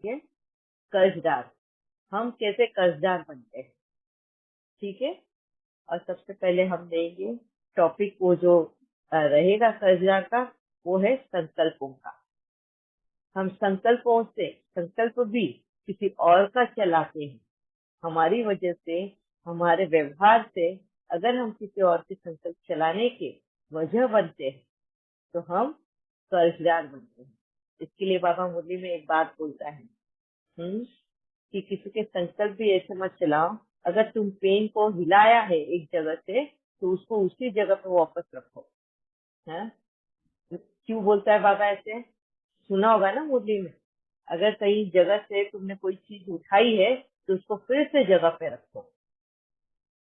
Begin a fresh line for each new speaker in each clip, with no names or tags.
ये कर्जदार, हम कैसे कर्जदार बनते हैं, ठीक है। और सबसे पहले हम देंगे टॉपिक, वो जो रहेगा कर्जदार का, वो है संकल्पों का। हम संकल्पों से, संकल्प भी किसी और का चलाते हैं, हमारी वजह से, हमारे व्यवहार से अगर हम किसी और के संकल्प चलाने के वजह बनते हैं तो हम कर्जदार बनते हैं। इसके लिए बाबा मुरली में एक बात बोलता है, कि किसी के संकल्प भी ऐसे मत चलाओ, अगर तुम पेन को हिलाया है एक जगह से तो उसको उसी जगह पे वापस रखो। है क्यों बोलता है बाबा ऐसे? सुना होगा ना मुरली में, अगर कहीं जगह से तुमने कोई चीज उठाई है तो उसको फिर से जगह पे रखो।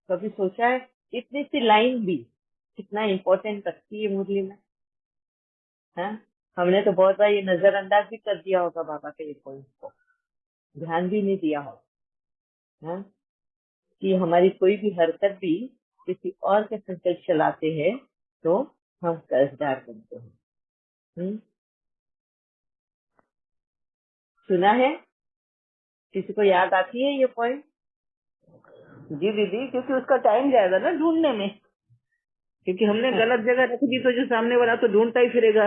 कभी सोचा है इतनी सी लाइन भी कितना इम्पोर्टेंट रखती है मुरली में? है हमने तो बहुत बार ये नजरअंदाज भी कर दिया होगा बाबा के ये पॉइंट को, ध्यान भी नहीं दिया होगा, है कि हमारी कोई भी हरकत भी किसी और के संकल्प चलाते हैं तो हम कर्जदार बनते हैं। सुना है? किसी को याद आती है ये पॉइंट?
जी दीदी, क्योंकि उसका टाइम जाएगा ना ढूंढने में, क्योंकि हमने गलत जगह रख दी तो जो सामने वाला तो ढूंढता ही फिरेगा।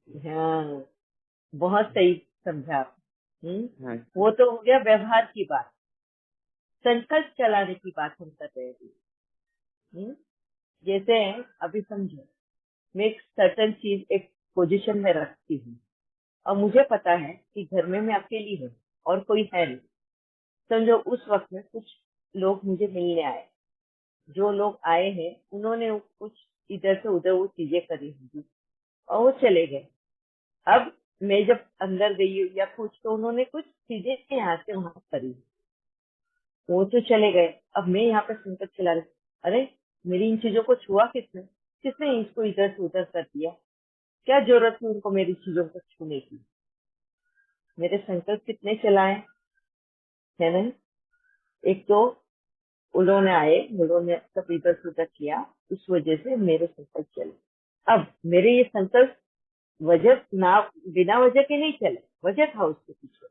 हाँ, बहुत सही समझा।
हाँ।
वो तो हो गया व्यवहार की बात, संकल्प चलाने की बात हम कर रहे थे। जैसे अभी समझो, मैं एक सर्टन चीज एक पोजीशन में रखती हूँ और मुझे पता है कि घर में मैं अकेली हूँ और कोई है नहीं। समझो उस वक्त में कुछ लोग मुझे मिलने आए, जो लोग आए हैं उन्होंने कुछ इधर से उधर वो चीजें करी होंगी और वो चले गए। अब मैं जब अंदर गई या कुछ, तो उन्होंने कुछ चीजें यहाँ से वहां करी, वो तो चले गए। अब मैं यहाँ पे संकट चला रही, अरे मेरी इन चीजों को छुआ किसने, किसने इसको इधर से उधर कर दिया, क्या जरूरत थी उनको मेरी चीजों को छूने की? मेरे संकल्प कितने चलाए, है ना? एक तो उन्होंने आए, उन्होंने सब इधर से उधर किया, उस वजह से मेरे संकल्प चले। अब मेरे ये संकल्प वजह ना, बिना वजह के नहीं चले, वजह था उसके पीछे,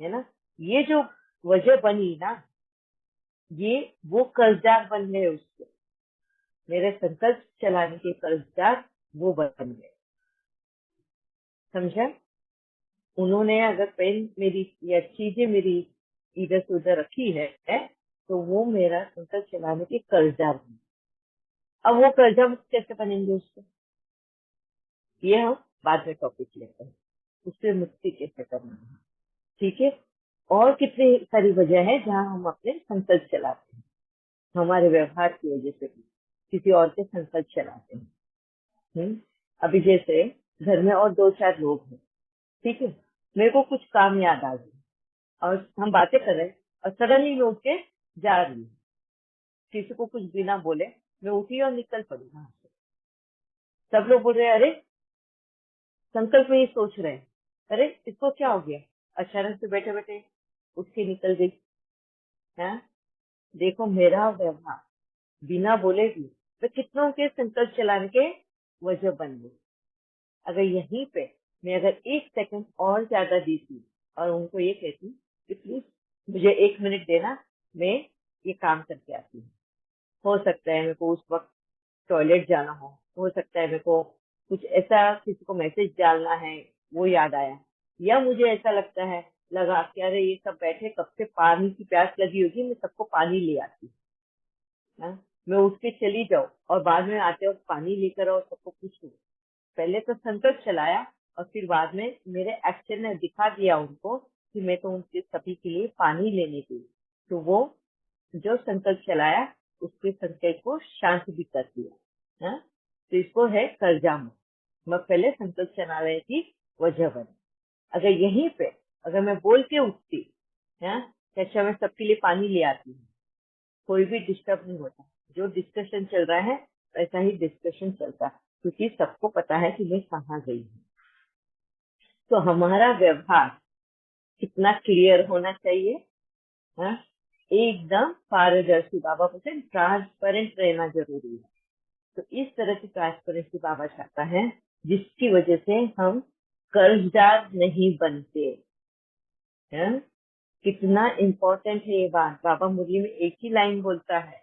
है ना? ये जो वजह बनी ना, ये वो कर्जदार बन गए उसके, मेरे संकल्प चलाने के कर्जदार वो बन गए। समझा? उन्होंने अगर पेन मेरी या चीजें मेरी इधर से उधर रखी है तो वो मेरा संकल्प चलाने के कर्जदार बने। अब वो कर्जा मुक्त कैसे बनेंगे उससे, ये हम बाद में टॉपिक लेते हैं, उससे मुक्ति कैसे करना है, ठीक है। और कितनी सारी वजह है जहाँ हम अपने संकल्प चलाते हैं, हमारे व्यवहार की वजह से भी किसी और के संकल्प चलाते हैं। अभी जैसे घर में और दो चार लोग हैं, ठीक है, मेरे को कुछ काम याद आ गया और हम बातें कर रहे हैं और सडनली मैं उठ के जा रही हूँ, किसी को कुछ बिना बोले मैं उठी और निकल पड़ी वहां से। सब लोग बोल रहे हैं, अरे संकल्प में ही सोच रहे हैं, अरे इसको क्या हो गया, अचानक से बैठे बैठे उठ के निकल गई है। देखो मेरा व्यवहार बिना बोले भी मैं कितनों के संकल्प चलाने के वजह बन गई। अगर यहीं पे मैं अगर एक सेकंड और ज्यादा देती और उनको ये कहती कि प्लीज मुझे 1 मिनट देना, मैं ये काम करके आती हूँ, हो सकता है मेरे को उस वक्त टॉयलेट जाना हो सकता है मेरे को कुछ ऐसा किसी को मैसेज डालना है वो याद आया, या मुझे ऐसा लगता है लगा कि अरे ये सब बैठे कब से पानी की प्यास लगी होगी, मैं सबको पानी ले आती हूँ, मैं उठ के चली जाऊँ और बाद में आते वक्त पानी लेकर आओ सबको पूछूं। पहले तो संकल्प चलाया और फिर बाद में मेरे एक्शन ने दिखा दिया उनको कि मैं तो उनके सभी के लिए पानी लेने गई, तो वो जो संकल्प चलाया उसके संकल्प को शांत भी कर दिया। तो इसको है कर्जा मुक्त। मैं पहले संकल्प चला रही थी, वजह बनी। अगर यहीं पे अगर मैं बोल के उठती है कि अच्छा मैं सबके लिए पानी ले आती हूँ, कोई भी डिस्टर्ब नहीं होता, जो डिस्कशन चल रहा है वैसा ही डिस्कशन चलता, क्योंकि सबको पता है कि मैं कहाँ गई हूँ। तो हमारा व्यवहार कितना क्लियर होना चाहिए, है? एकदम पारदर्शी, बाबा बोलते हैं ट्रांसपेरेंट रहना जरूरी है। तो इस तरह की ट्रांसपेरेंसी बाबा चाहता है जिसकी वजह से हम कर्जदार नहीं बनते। है। कितना इम्पोर्टेंट है ये बात। बाबा मुरली में एक ही लाइन बोलता है,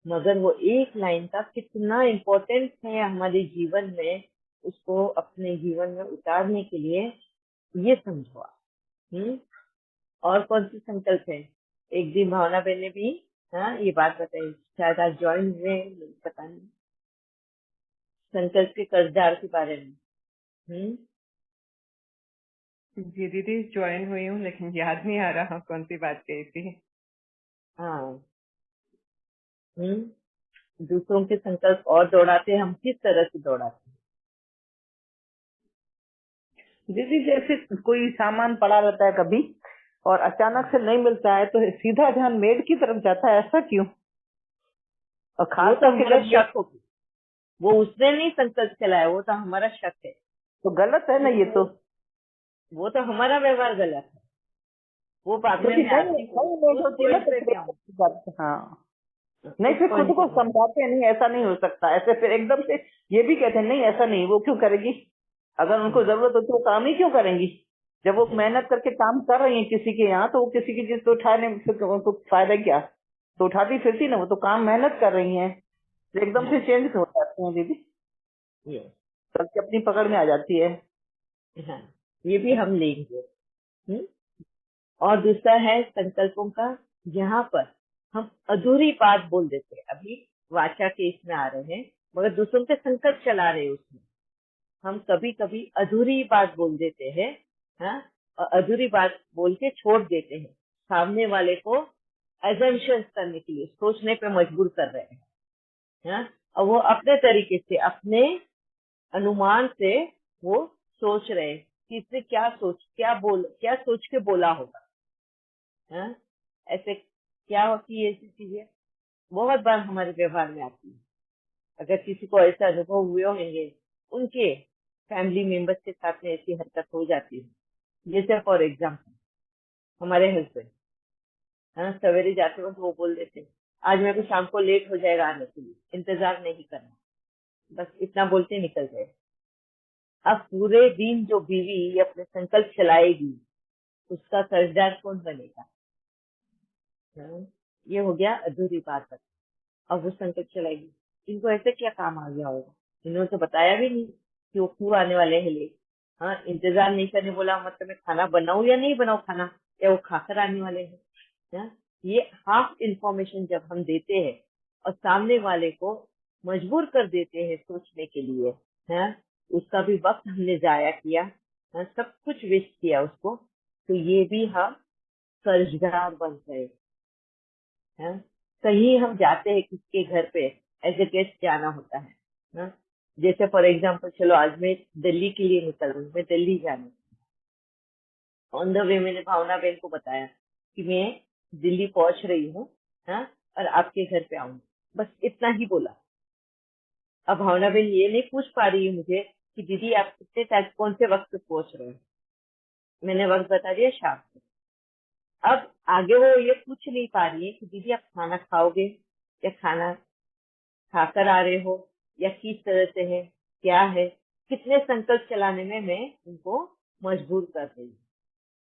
मगर वो एक लाइन का कितना इम्पोर्टेंट है हमारे जीवन में, उसको अपने जीवन में उतारने के लिए ये समझो आप। और कौन सी संकल्प है? एक दिन भावना बहन ने भी ये बात बताई, शायद आज ज्वाइन हुए हैं, मुझे पता नहीं, संकल्प के कर्जदार के बारे में।
जी दीदी ज्वाइन हुई हूँ, लेकिन याद नहीं आ रहा कौन सी बात कही थी।
हाँ। दूसरों के संकल्प और दौड़ाते हैं, हम किस तरह से दौड़ाते हैं?
दीदी जैसे कोई सामान पड़ा रहता है कभी और अचानक से नहीं मिलता है तो सीधा ध्यान मेड की तरफ जाता है, ऐसा क्यों? और
वो
खास
तो
करके
हमारा
जब
शक होगी, वो उसने नहीं संकल्प चलाया, वो तो हमारा शक है।
तो गलत है ना ये तो।
वो तो हमारा व्यवहार गलत है। वो बाद में
क्योंकि
मैं
नहीं
आती हूँ
नहीं मेड
उस
होती है ना
पॉइंट
तो
पे
फिर
क्या हूँ,
हाँ नहीं,
उस
फिर खुद
पॉइंट पे
को
मैं
समझाते हैं, नहीं ऐसा नहीं हो सकता, ऐसे फिर एकदम से ये भी कहते हैं नहीं ऐसा नहीं, वो क्यों करेगी? अगर उनको जरूरत हो तो वो काम ही क्यों करेंगी? जब वो मेहनत करके काम कर रही है किसी के यहाँ, तो वो किसी की चीज तो उठाने में फिर उनको फायदा क्या? तो उठाती फिरती ना, वो तो काम मेहनत कर रही है, तो एकदम से चेंज हो जाती है दीदी,
ये
सबकी अपनी पकड़ में आ जाती है।
हाँ, ये भी हम लेंगे। और दूसरा है संकल्पों का, जहाँ पर हम अधूरी बात बोल देते हैं। अभी वाचा के इसमें आ रहे हैं, मगर दूसरों के संकल्प चला रहे हैं, उसमें हम कभी कभी अधूरी बात बोल देते हैं। हाँ, और अधूरी बात बोल के छोड़ देते हैं, सामने वाले को एजम्पशंस करने के लिए, सोचने पे मजबूर कर रहे हैं। हाँ, और वो अपने तरीके से, अपने अनुमान से वो सोच रहे हैं कि इसने क्या सोच के बोला होगा। हाँ, ऐसे क्या होती है, ऐसी चीजें बहुत बार हमारे व्यवहार में आती है। अगर किसी को ऐसे अनुभव हुए होंगे, उनके फैमिली मेंबर्स के साथ में ऐसी हरकत हो जाती है। जैसे फॉर एग्जाम्पल हमारे हस्बैंड, हाँ, सवेरे जाते वक्त वो बोल देते आज मेरे को शाम को लेट हो जाएगा आने के लिए, इंतजार नहीं करना, बस इतना बोलते निकल गए। अब पूरे दिन जो बीवी अपने संकल्प चलाएगी, उसका कर्जदार कौन बनेगा? हाँ, ये हो गया अधूरी बात। अब वो संकट चलाएगी, इनको ऐसे क्या काम आ गया होगा, इन्होंने तो बताया भी नहीं कि वो क्यों आने वाले हैं ले। हाँ, इंतजार नहीं करने बोला, मतलब मैं खाना बनाऊं या नहीं बनाऊं खाना, या वो खाकर आने वाले हैं। हाँ, ये हाफ इंफॉर्मेशन जब हम देते हैं और सामने वाले को मजबूर कर देते हैं सोचने के लिए, हाँ, उसका भी वक्त हमने जाया किया, हाँ, सब कुछ वेस्ट किया उसको, तो ये भी हम कर्जदार बन गए। हाँ, कहीं हम जाते हैं किसके घर पे, एज ए गेस्ट जाना होता है। हाँ, जैसे फॉर एग्जाम्पल चलो आज मैं दिल्ली के लिए निकल रही हूँ, मैं दिल्ली जाने, ऑन द वे मैंने भावना बहन को बताया कि मैं दिल्ली पहुंच रही हूँ, हाँ, और आपके घर पे आऊंगी, बस इतना ही बोला। अब भावना बहन ये नहीं पूछ पा रही है मुझे कि दीदी आप कितने टाइम कौन से वक्त पे पहुंच रहे हैं, मैंने वक्त बता दिया शाम को। अब आगे वो ये पूछ नहीं पा रही है कि दीदी आप खाना खाओगे या खाना खाकर आ रहे हो, या किस तरह से है, क्या है, कितने संकल्प चलाने में मैं उनको मजबूर कर रही हूँ।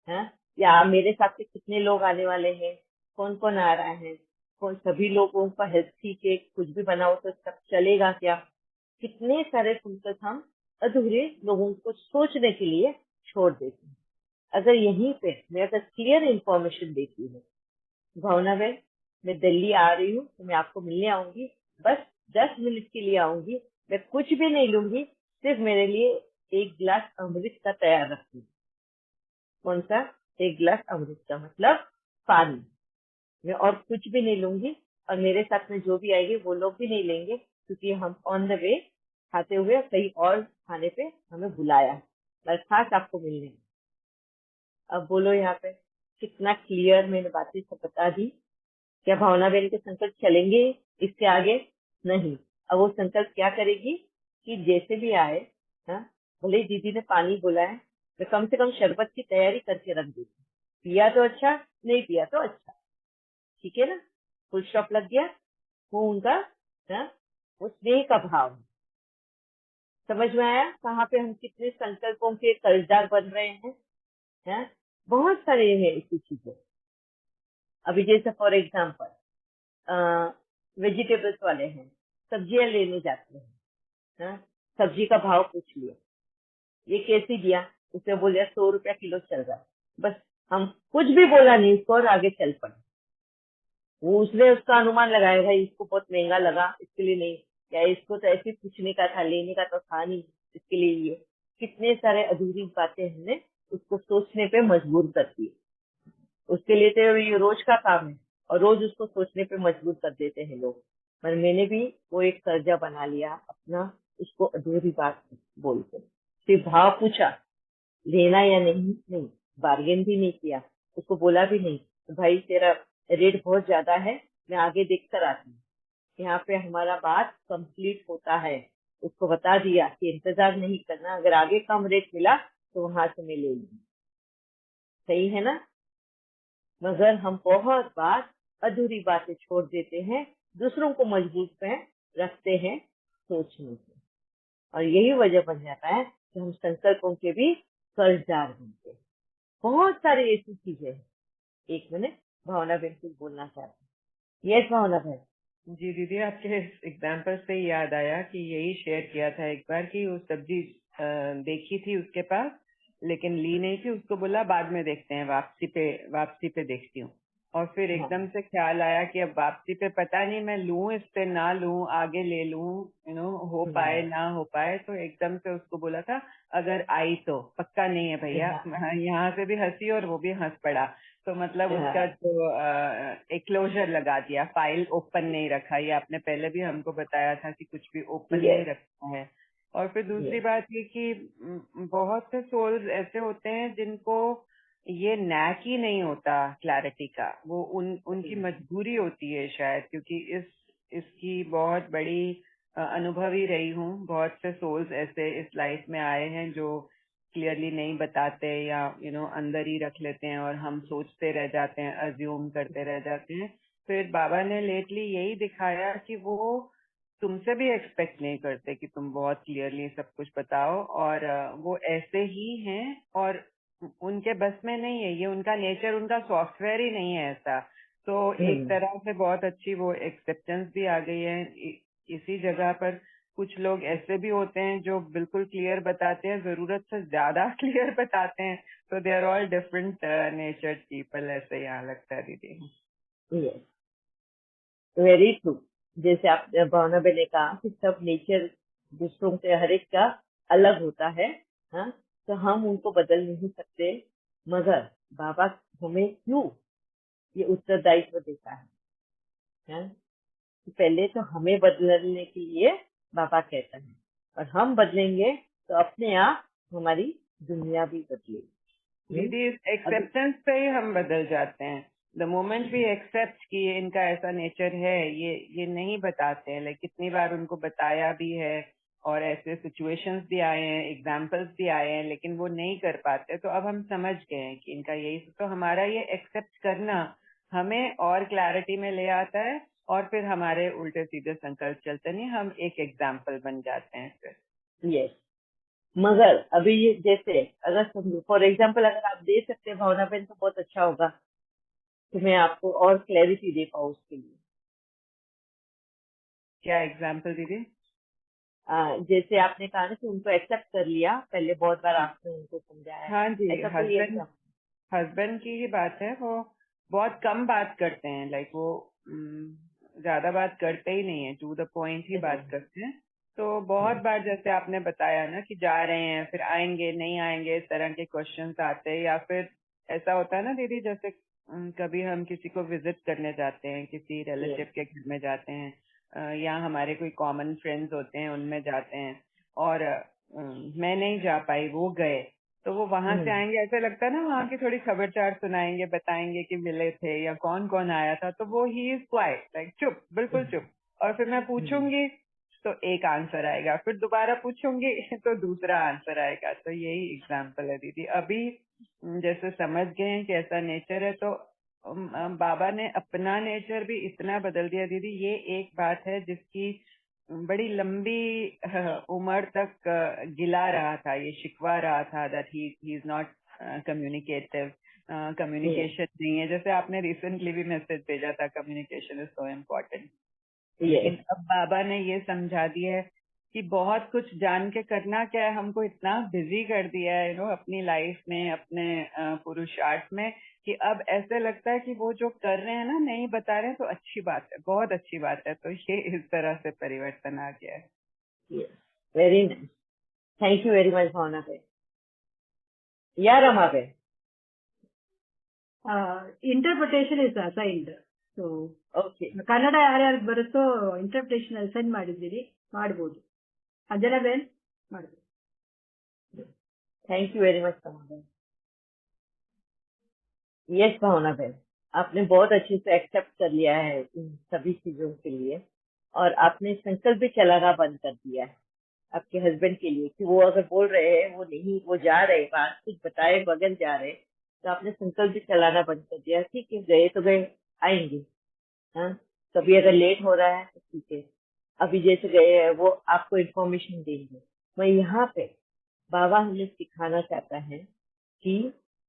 हाँ? या मेरे साथ से कितने लोग आने वाले हैं, कौन कौन आ रहा है, कौन, सभी लोगों का हेल्थ ठीक है, कुछ भी बनाओ तो सब चलेगा क्या, कितने सारे संकल्प हम अधूरे लोगों को सोचने के लिए छोड़ देते हैं। अगर यहीं पे मैं अगर क्लियर इंफॉर्मेशन देती हूँ, भावना बहन मैं दिल्ली आ रही हूँ तो मैं आपको मिलने आऊंगी, बस 10 मिनट के लिए आऊंगी, मैं कुछ भी नहीं लूंगी, सिर्फ मेरे लिए एक गिलास अमृत का तैयार रखूंगी। कौन सा? एक गिलास अमृत का मतलब पानी। मैं और कुछ भी नहीं लूंगी, और मेरे साथ में जो भी आएंगे वो लोग भी नहीं लेंगे, क्योंकि हम ऑन द वे खाते हुए कहीं और खाने पे हमें बुलाया, बस खास आपको मिलने। अब बोलो यहाँ पे कितना क्लियर मैंने बातें सब बता दी। क्या भावना बहन के संकल्प चलेंगे इसके आगे? नहीं। अब वो संकल्प क्या करेगी कि जैसे भी आए, हाँ, भले ही दीदी ने पानी बोला है, मैं कम से कम शरबत की तैयारी करके रख देती, पिया तो अच्छा, नहीं पिया तो अच्छा, ठीक है ना, फुल स्टॉप लग गया। वो उनका, हाँ, वो स्नेह का भाव है। समझ में आया कहाँ पे हम कितने संकल्पों के कर्जदार बन रहे हैं? हाँ? बहुत सारे हैं ऐसी चीजें। अभी जैसे फॉर एग्जाम्पल वेजिटेबल्स वाले हैं, सब्जियां लेने जाते हैं, हाँ? सब्जी का भाव पूछ लिया, ये कैसी दिया, उसने बोलिया 100 रुपया किलो चल रहा है, बस हम कुछ भी बोला नहीं उसको और आगे चल पड़े। वो उसने उसका अनुमान लगाया, भाई इसको बहुत महंगा लगा इसके लिए नहीं, या इसको तो ऐसे पूछने का था, लेने का तो था नहीं, इसके लिए ये। कितने सारे अधूरी बातें हमने उसको सोचने पे मजबूर कर दी। उसके लिए तो ये रोज का काम है और रोज उसको सोचने पे मजबूर कर देते हैं लोग। पर मैंने भी वो एक कर्जा बना लिया अपना, उसको अधूरी बात बोल के सिर्फ भाव पूछा, लेना या नहीं, नहीं बार्गेन भी नहीं किया, उसको बोला भी नहीं तो भाई तेरा रेट बहुत ज्यादा है, मैं आगे देख कर आती हूँ। यहाँ पे हमारा बात कंप्लीट होता है। उसको बता दिया कि इंतजार नहीं करना, अगर आगे कम रेट मिला तो वहां से मैं ले लूंगी। सही है ना? मगर हम बहुत बार अधूरी बातें छोड़ देते हैं, दूसरों को मजबूर पे रखते हैं सोचने से, और यही वजह बन जाता है कि हम संकल्पों के भी कर्जदार बनते हैं। बहुत सारी ऐसी चीजें हैं। एक मिनट, भावना बहन कुछ बोलना चाहती है। यस भावना बहन।
जी दीदी, आपके एग्जाम्पल से ही याद आया कि यही शेयर किया था एक बार कि वो सब्जी देखी थी उसके पास, लेकिन ली नहीं थी। उसको बोला बाद में देखते हैं, वापसी पे देखती हूँ। और फिर
हाँ
एकदम से ख्याल आया कि अब वापसी पे पता नहीं मैं लूं इससे ना लूं, आगे ले लूं, हो पाए ना हो पाए। तो एकदम से उसको बोला था अगर आई तो, पक्का नहीं है भैया।
हाँ
यहाँ से भी हंसी और वो भी हंस पड़ा। तो मतलब उसका
हाँ
जो एक क्लोजर लगा दिया, फाइल ओपन नहीं रखा। ये आपने पहले भी हमको बताया था कि कुछ भी ओपन नहीं
यस
रखना है। और फिर दूसरी
यस
बात ये कि बहुत से सोल्स ऐसे होते हैं जिनको ये नैक ही नहीं होता क्लैरिटी का। वो उनकी मजबूरी होती है शायद, क्योंकि इसकी बहुत बड़ी अनुभवी रही हूँ। बहुत से सोल्स ऐसे इस लाइफ में आए हैं जो क्लियरली नहीं बताते, या अंदर ही रख लेते हैं और हम सोचते रह जाते हैं, अज्यूम करते रह जाते हैं। फिर बाबा ने लेटली यही दिखाया कि वो तुमसे भी एक्सपेक्ट नहीं करते कि तुम बहुत क्लियरली सब कुछ बताओ, और वो ऐसे ही हैं और उनके बस में नहीं है। ये उनका नेचर, उनका सॉफ्टवेयर ही नहीं है ऐसा। तो एक तरह से बहुत अच्छी वो एक्सेप्टेंस भी आ गई है। इसी जगह पर कुछ लोग ऐसे भी होते हैं जो बिल्कुल क्लियर बताते हैं, जरूरत से ज्यादा क्लियर बताते हैं। तो they are all different natured people, ऐसे यहाँ लगता है दीदी।
Yes, very true. जैसे आप भावना बहन ने कहा कि सब नेचर दूसरों के हर एक का अलग होता है, हाँ? तो हम उनको बदल नहीं सकते, मगर बाबा हमें क्यों ये उत्तरदायित्व देता है, हाँ? कि पहले तो हमें बदलने के लिए बाबा कहता है, और हम बदलेंगे तो अपने आप हमारी दुनिया भी बदलेगी।
दीदी, इस
अभी
एक्सेप्टेंस पे ही हम बदल जाते हैं। द मोमेंट भी एक्सेप्ट कि इनका ऐसा नेचर है, ये नहीं बताते हैं। लाइक कितनी बार उनको बताया भी है, और ऐसे सिचुएशंस भी आए हैं, एग्जाम्पल्स भी आए हैं, लेकिन वो नहीं कर पाते। तो अब हम समझ गए हैं कि इनका यही। तो हमारा ये एक्सेप्ट करना हमें और क्लैरिटी में ले आता है, और फिर हमारे उल्टे सीधे संकल्प चलते नहीं, हम एक एग्जाम्पल बन जाते हैं फिर।
यस, मगर अभी ये जैसे अगर फॉर एग्जाम्पल अगर आप दे सकते हैं भावना बहन तो बहुत अच्छा होगा, तो मैं आपको और क्लैरिटी दे पाऊँ उसके लिए।
क्या एग्जाम्पल दीदी?
जैसे आपने कहा ना कि उनको एक्सेप्ट कर लिया, पहले बहुत बार आपने उनको समझाया है,
हाँ जी,
ऐसा कोई
हस्बैंड
एग्जाम्पल?
हस्बैंड की ही बात है। वो बहुत कम बात करते हैं। लाइक वो ज्यादा बात करते ही नहीं है, टू द पॉइंट ही बात करते हैं। तो बहुत बार जैसे आपने बताया ना कि जा रहे हैं फिर आएंगे नहीं आएंगे, इस तरह के क्वेश्चंस आते हैं। या फिर ऐसा होता है ना दीदी, जैसे कभी हम किसी को विजिट करने जाते हैं, किसी रिलेटिव के घर में जाते हैं, या हमारे कोई कॉमन फ्रेंड्स होते हैं उनमें जाते हैं, और मैं नहीं जा पाई, वो गए। तो वो वहां से आएंगे, ऐसा लगता है ना, वहां की थोड़ी खबरचार सुनाएंगे, बताएंगे कि मिले थे या कौन कौन आया था। तो वो ही इज क्वाइट, लाइक चुप, बिल्कुल चुप। और फिर मैं पूछूंगी तो एक आंसर आएगा, फिर दोबारा पूछूंगी तो दूसरा आंसर आएगा। तो यही एग्जाम्पल है दीदी। अभी जैसे समझ गए हैं कि ऐसा नेचर है, तो बाबा ने अपना नेचर भी इतना बदल दिया दीदी। ये एक बात है जिसकी बड़ी लंबी उम्र तक गिला रहा था, ये शिकवा रहा था that he is not communicative, communication नहीं है। जैसे आपने रिसेंटली भी मैसेज भेजा था, कम्युनिकेशन इज सो इम्पोर्टेंट। लेकिन अब बाबा ने ये समझा दिया है कि बहुत कुछ जान के करना क्या है, हमको इतना बिजी कर दिया है अपनी लाइफ में, अपने पुरुषार्थ में, कि अब ऐसे लगता है कि वो जो कर रहे हैं ना, नहीं बता रहे हैं तो अच्छी बात है, बहुत अच्छी बात है। तो ये इस तरह से परिवर्तन आ गया है।
Very nice, thank you very much Bhavna पे। या रमा पे
interpretation is assigned. So
okay,
Kannada ಯಾರ್ಯಾರು ಬರುತ್ತೋ ಇಂಟರ್ಪ್ರಿಟೇಷನ್ ಅಸೈನ್ ಮಾಡಿದ್ದೀರಿ, ಮಾಡ್ಬೋದು. ಅಂಜನಾ ಬೇನ್ ಮಾಡ್ಬೋದು.
Thank you very much Bhavna बहन। यस भावना बहन, आपने बहुत अच्छे से एक्सेप्ट कर लिया है इन सभी चीजों के लिए, और आपने संकल्प भी चलाना बंद कर दिया है आपके हस्बैंड के लिए कि वो अगर बोल रहे हैं, वो नहीं, वो जा रहे बाहर कुछ बताए बगैर जा रहे, तो आपने संकल्प भी चलाना बंद कर दिया। ठीक है, गए तो गए, आएंगे। हाँ, कभी अगर लेट हो रहा है तो ठीक है, अभी जैसे गए हैं वो आपको इन्फॉर्मेशन देंगे। मैं यहाँ पे बाबा हमें सिखाना चाहता है कि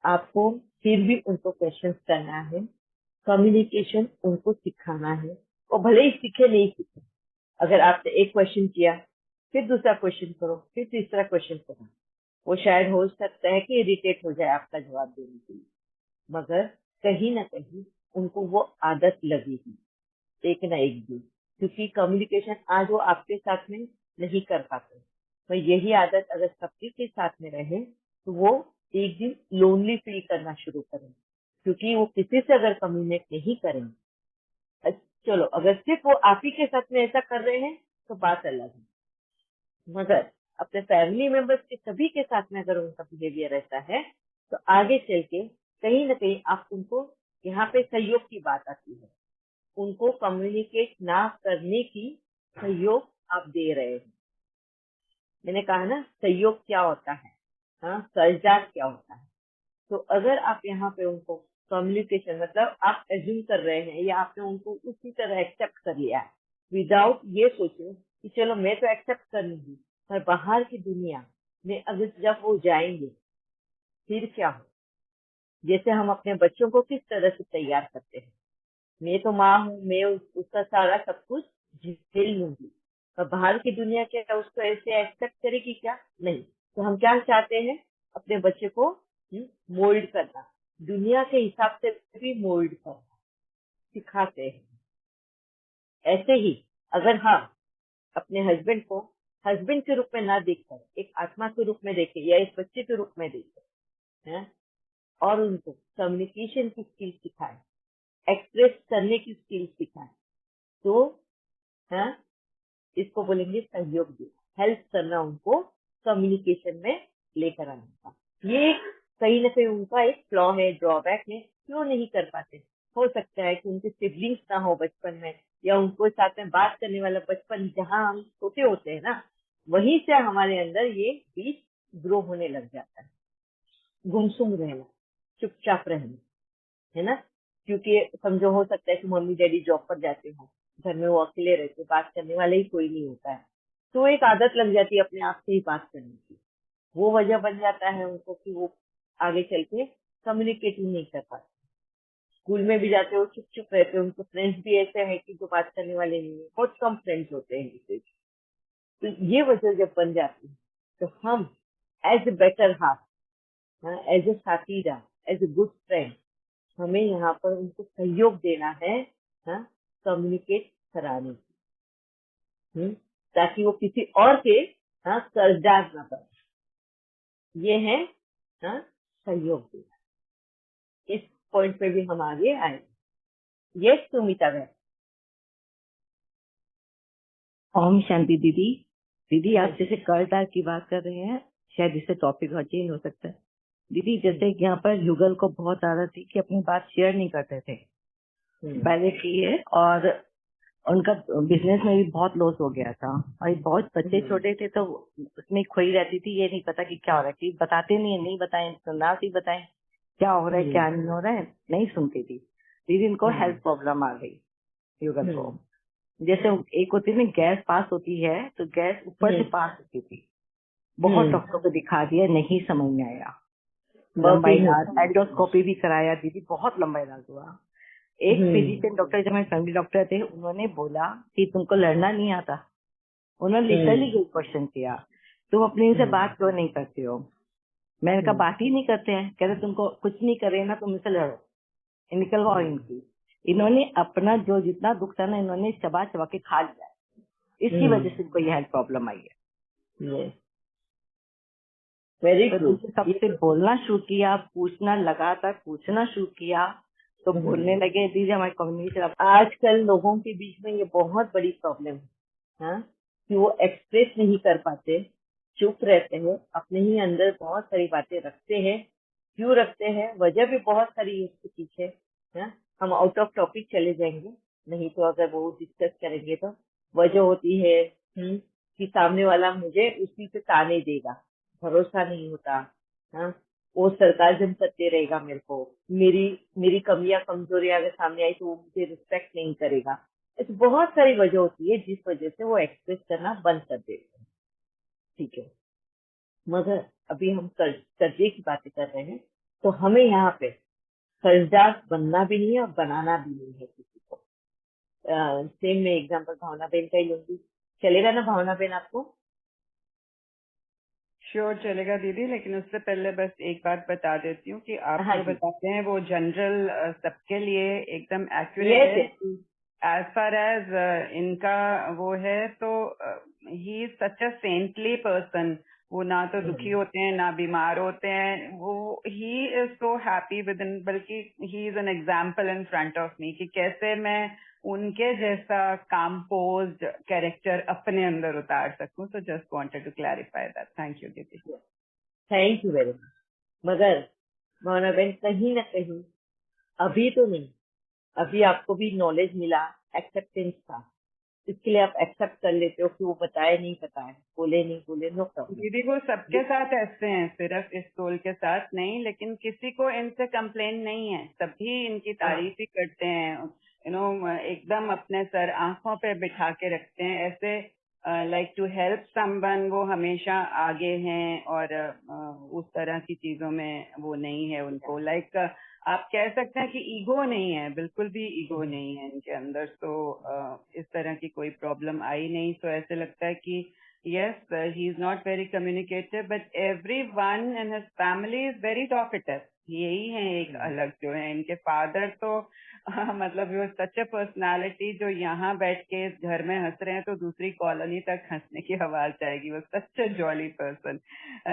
आपको फिर भी उनको क्वेश्चंस करना है, कम्युनिकेशन उनको सिखाना है। वो भले ही सीखे नहीं सीखे, अगर आपने एक क्वेश्चन किया, फिर दूसरा क्वेश्चन करो, फिर तीसरा क्वेश्चन करो, वो शायद हो सकता है कि इरिटेट हो जाए आपका जवाब देने के लिए, मगर कहीं ना कहीं उनको वो आदत लगेगी एक ना एक दिन, क्योंकि कम्युनिकेशन आज वो आपके साथ में नहीं कर पाते। तो यही आदत अगर सबके के साथ में रहे तो वो एक दिन लोनली फील करना शुरू करें, क्योंकि वो किसी से अगर कम्युनिकेट नहीं करेंगे, चलो अगर सिर्फ वो आप ही के साथ में ऐसा कर रहे हैं तो बात अलग है, मगर अपने फैमिली मेंबर्स के सभी के साथ में अगर उनका बिहेवियर ऐसा है तो आगे चल के कहीं ना कहीं आप उनको, यहाँ पे सहयोग की बात आती है, उनको कम्युनिकेट ना करने की सहयोग आप दे रहे हैं। मैंने कहा ना सहयोग क्या होता है, हाँ, कर्जदार क्या होता है। तो अगर आप यहाँ पे उनको कम्युनिकेशन, मतलब आप एज्यूम कर रहे हैं या आपने उनको उसी तरह एक्सेप्ट कर लिया है विदाउट ये सोचे कि चलो मैं तो एक्सेप्ट कर लूंगी, पर बाहर की दुनिया में अगर जब वो जाएंगे फिर क्या हो। जैसे हम अपने बच्चों को किस तरह से तैयार करते हैं, मैं तो माँ हूँ, मैं उसका सारा सब कुछ झेल लूंगी, पर बाहर की दुनिया क्या उसको ऐसे एक्सेप्ट करेगी क्या? नहीं। तो हम क्या चाहते हैं, अपने बच्चे को मोल्ड करना, दुनिया के हिसाब से भी मोल्ड करना सिखाते हैं। ऐसे ही अगर हम अपने हस्बैंड को हस्बैंड के रूप में ना देखकर एक आत्मा के रूप में देखें या एक बच्चे के रूप में देखें, हैं, और उनको कम्युनिकेशन की स्किल सिखाएं, एक्सप्रेस करने की स्किल सिखाएं, तो हाँ, इसको बोलेंगे सहयोग देना, हेल्प करना, उनको कम्युनिकेशन में लेकर आने का। ये कहीं ना कहीं उनका एक फ्लॉ है, ड्रॉबैक है, क्यों नहीं कर पाते। हो सकता है कि उनके सिबलिंग्स ना हो बचपन में, या उनको साथ में बात करने वाला बचपन जहाँ हम छोटे होते हैं ना, वहीं से हमारे अंदर ये बीज ग्रो होने लग जाता है। गुमसुम रहना, चुपचाप रहना, है ना, क्योंकि समझो हो सकता है कि मम्मी डैडी जॉब पर जाते हो, घर में वो अकेले रहते, बात करने वाले ही कोई नहीं होता है, तो एक आदत लग जाती है अपने आप से ही बात करने की। वो वजह बन जाता है उनको कि वो आगे चल के कम्युनिकेट ही नहीं कर पाते। स्कूल में भी जाते हो चुप चुप रहते हो, उनको फ्रेंड्स भी ऐसे हैं कि जो बात करने वाले नहीं है, बहुत कम फ्रेंड्स होते हैं जिससे। तो ये वजह जब बन जाती है तो हम as a better half, as a साथीदार, एज ए गुड फ्रेंड, हमें यहाँ पर उनको सहयोग देना है, कम्युनिकेट कराने की, ताकि वो किसी और के कर्जदार न बने। ये है सहयोग देना। इस पॉइंट पे भी हम आगे आए। ये सुमिता बहन।
ओम शांति दीदी। दीदी आप
हाँ।
जैसे कर्जदार की बात कर रहे हैं, शायद इससे टॉपिक और चेंज हो सकता है। दीदी जैसे यहाँ पर युगल को बहुत आदत थी कि अपनी बात शेयर नहीं करते थे पहले की है, और उनका बिजनेस में भी बहुत लॉस हो गया था, और बहुत बच्चे छोटे थे तो उसमें खोई रहती थी, ये नहीं पता कि क्या हो रहा है, कि बताते नहीं है, नहीं बताएं तो ना ही बताएं क्या हो रहा है क्या नहीं हो रहा है, नहीं सुनती थी दीदी। इनको हेल्थ प्रॉब्लम आ गई युगल को। जैसे एक होती है ना गैस पास होती है, तो गैस ऊपर से पास होती थी, बहुत डॉक्टर को दिखा दिया, नहीं समझ में आया, लंबा
Burping
इलाज,
होती है।
एंडोस्कोपी भी कराया दीदी, बहुत लंबा इलाज हुआ। एक फिजिशियन डॉक्टर जो हमारे फैमिली डॉक्टर थे, उन्होंने बोला कि तुमको लड़ना नहीं आता। उन्होंने लिटरली ये क्वेश्चन किया, तुम अपने इनसे बात क्यों नहीं करते हो? मैंने कहा बात ही नहीं करते हैं। कहते तुमको कुछ नहीं करे ना, तुम इनसे लड़ो, निकलवाओ इनकी। इन्होंने अपना जो जितना दुख था ना, इन्होंने चबा चबा के खा लिया। इसकी वजह से इनको ये हेल्थ प्रॉब्लम आई है।
वेरी
तो
ट्रू।
उनसे सबसे बोलना शुरू किया, पूछना, लगातार पूछना शुरू किया, तो बोलने लगे। दीदी हमारी कम्युनिटी
आजकल लोगों के बीच में ये बहुत बड़ी प्रॉब्लम है, हाँ, कि वो एक्सप्रेस नहीं कर पाते, चुप रहते हैं, अपने ही अंदर बहुत सारी बातें रखते हैं। क्यों रखते हैं? वजह भी बहुत सारी है इसके पीछे। हाँ, हम आउट ऑफ टॉपिक चले जाएंगे, नहीं तो अगर वो डिस्कस करेंगे तो वजह होती है कि सामने वाला मुझे उसी पे ताने देगा, भरोसा नहीं होता। हाँ, वो सरकाजम करते रहेगा मेरे को, मेरी कमियां कमजोरियां अगर सामने आई तो वो मुझे रिस्पेक्ट नहीं करेगा। ऐसी बहुत सारी वजह होती है जिस वजह से वो एक्सप्रेस करना बंद कर देते हैं। ठीक है, मगर अभी हम कर्जे की बातें कर रहे हैं, तो हमें यहाँ पे कर्जदार बनना भी नहीं है और बनाना भी नहीं है किसी को। सेम मैं एग्जाम्पल भावना बहन का ही लूंगी, चलेगा ना भावना बहन आपको?
श्योर चलेगा दीदी, लेकिन उससे पहले बस एक बात बता देती हूँ कि आप
हाँ
जो
जी।
बताते हैं वो जनरल सबके लिए एकदम एक्यूरेट है। एज फार एज इनका वो है तो he is such a saintly person. वो ना तो दुखी होते हैं ना बीमार होते हैं, वो he is so happy within, बल्कि he is an example in front of me कि कैसे मैं उनके जैसा कंपोज्ड कैरेक्टर अपने अंदर उतार सकूं। So just wanted to clarify that. Thank you दीदी।
Thank you very much. मगर भावना बहन कहीं ना कहीं अभी तो नहीं, अभी आपको भी नॉलेज मिला, एक्सेप्टेंस था, इसके लिए आप एक्सेप्ट कर लेते हो कि वो बताए नहीं बताए, बोले नहीं बोले, नो प्रॉब्लम।
दीदी वो सबके साथ ऐसे हैं, सिर्फ इस सोल के साथ नहीं, लेकिन किसी को इनसे कंप्लेन नहीं है, सभी इनकी तारीफ ही करते हैं। एकदम अपने सर आंखों पे बिठा के रखते हैं, ऐसे लाइक टू हेल्प समवन वो हमेशा आगे हैं। और उस तरह की चीजों में वो नहीं है उनको, लाइक आप कह सकते हैं कि ईगो नहीं है, बिल्कुल भी ईगो नहीं है इनके अंदर। तो इस तरह की कोई प्रॉब्लम आई नहीं। तो ऐसे लगता है कि yes, he is not very communicative, but everyone in his family is very talkative. यही है एक अलग जो है इनके फादर तो मतलब वो सच अ पर्सनालिटी जो यहाँ बैठ के इस घर में हंस रहे हैं तो दूसरी कॉलोनी तक हंसने की आवाज आएगी। वो सच अ जॉली पर्सन।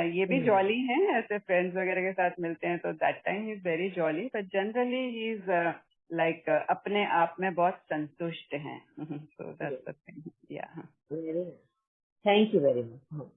ये भी जॉली हैं, ऐसे फ्रेंड्स वगैरह के साथ मिलते हैं तो that time he is very jolly, but generally he is like अपने आप में बहुत संतुष्ट हैं। So that's the thing. या
थैंक यू वेरी मच।